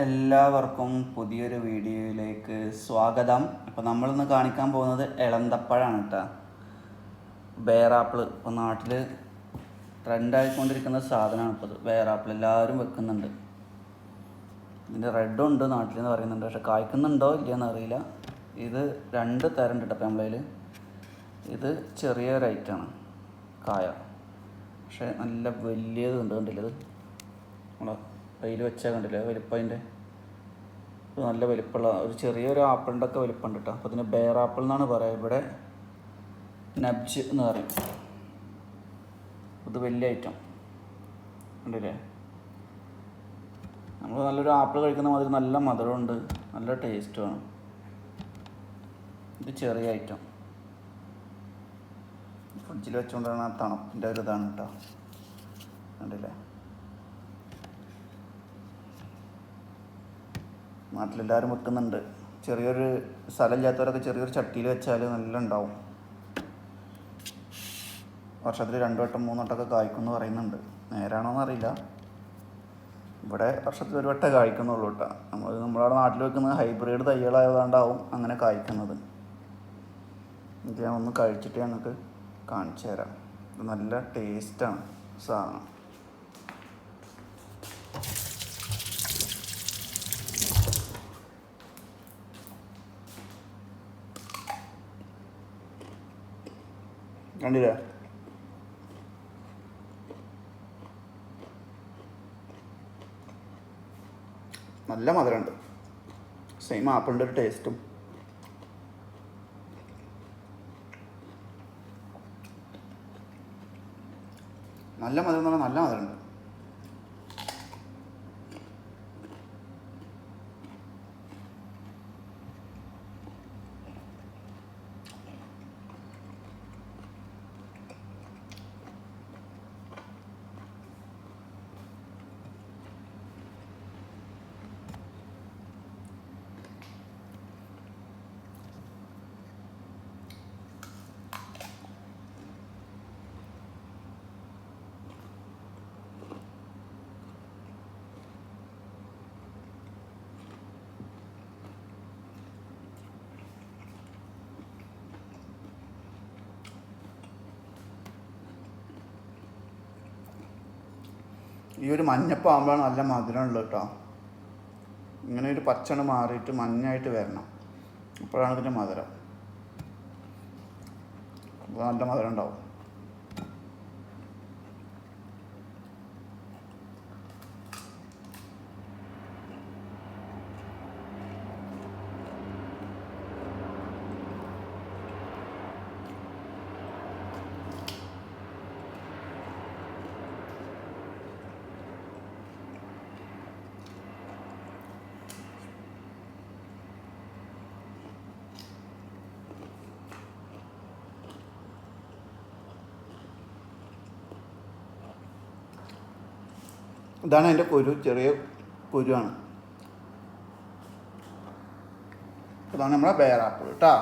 എല്ലാവർക്കും പുതിയൊരു വീഡിയോയിലേക്ക് സ്വാഗതം. അപ്പോൾ നമ്മളിന്ന് കാണിക്കാൻ പോകുന്നത് ഇളന്തപ്പഴമാണ് കേട്ടോ. ബെയറാപ്പിൾ ഇപ്പോൾ നാട്ടിൽ ട്രെൻഡായിക്കൊണ്ടിരിക്കുന്ന സാധനമാണ്. ഇപ്പോൾ ബെയറാപ്പിൾ എല്ലാവരും വെക്കുന്നുണ്ട്. ഇതിൻ്റെ റെഡും ഉണ്ട് നാട്ടിലെന്ന് പറയുന്നുണ്ട്, പക്ഷെ കായ്ക്കുന്നുണ്ടോ ഇല്ലയെന്ന് അറിയില്ല. ഇത് രണ്ട് തരം ഉണ്ട് കേട്ടോ നമ്മളതിൽ. ഇത് ചെറിയൊരു ഐറ്റമാണ് കായ, പക്ഷേ നല്ല വലിയതുണ്ട്. കണ്ടില്ല, ഇത് നമ്മളെ കയ്യിൽ വെച്ചാൽ കണ്ടില്ല വലിപ്പം. അതിൻ്റെ നല്ല വലിപ്പമുള്ള ഒരു ചെറിയൊരു ആപ്പിളിൻ്റെ ഒക്കെ വലിപ്പമുണ്ട് കേട്ടോ. അപ്പോൾ അതിന് ബെയർ ആപ്പിൾ എന്നാണ് പറയുക. ഇവിടെ നബ്ജ് എന്ന് പറയും. ഇത് വലിയ ഐറ്റം കണ്ടില്ലേ. നമ്മൾ നല്ലൊരു ആപ്പിൾ കഴിക്കുന്ന മാതിരി നല്ല മധുരമുണ്ട്, നല്ല ടേസ്റ്റുമാണ്. ഇത് ചെറിയ ഐറ്റം ഫ്രിഡ്ജിൽ വെച്ചുകൊണ്ടാണ് ആ തണുപ്പിൻ്റെ ഒരു ഇതാണ് കേട്ടോ. കണ്ടില്ലേ, നാട്ടിലെല്ലാവരും വെക്കുന്നുണ്ട്. ചെറിയൊരു സ്ഥലമില്ലാത്തവരൊക്കെ ചെറിയൊരു ചട്ടിയിൽ വെച്ചാൽ നല്ല ഉണ്ടാവും. വർഷത്തിൽ 2 വട്ടം 3 വട്ടമൊക്കെ കായ്ക്കും എന്ന് പറയുന്നുണ്ട്. നേരാണോന്ന് അറിയില്ല. ഇവിടെ വർഷത്തിൽ 1 വട്ടം കായ്ക്കുന്നുള്ളൂ കേട്ടോ. നമ്മളവിടെ നാട്ടിൽ വെക്കുന്നത് ഹൈബ്രിഡ് തൈകളായതുകൊണ്ടാവും അങ്ങനെ കായ്ക്കുന്നത്. ഇത് ഞാൻ ഒന്ന് കഴിച്ചിട്ട് ഞങ്ങൾക്ക് കാണിച്ചു തരാം. ഇത് നല്ല ടേസ്റ്റാണ് സാധനം. കണ്ടില്ലേ, നല്ല മധുരമുണ്ട്. സെയിം ആപ്പിളിൻ്റെ ഒരു ടേസ്റ്റും. നല്ല മധുരം എന്ന് പറഞ്ഞാൽ നല്ല മധുരമുണ്ട്. ഈ ഒരു മഞ്ഞപ്പാകുമ്പോഴാണ് നല്ല മധുരമുള്ളത് കേട്ടോ. ഇങ്ങനെ ഒരു പച്ചണ് മാറിയിട്ട് മഞ്ഞായിട്ട് വരണം, അപ്പോഴാണ് ഇതിൻ്റെ മധുരം. അപ്പോൾ നല്ല മധുരം ഉണ്ടാവും. ഇതാണ് അതിൻ്റെ കുരു, ചെറിയ കുരുവാണ്. ഇതാണ് നമ്മളെ ബെയർ ആപ്പിൾ കേട്ടോ.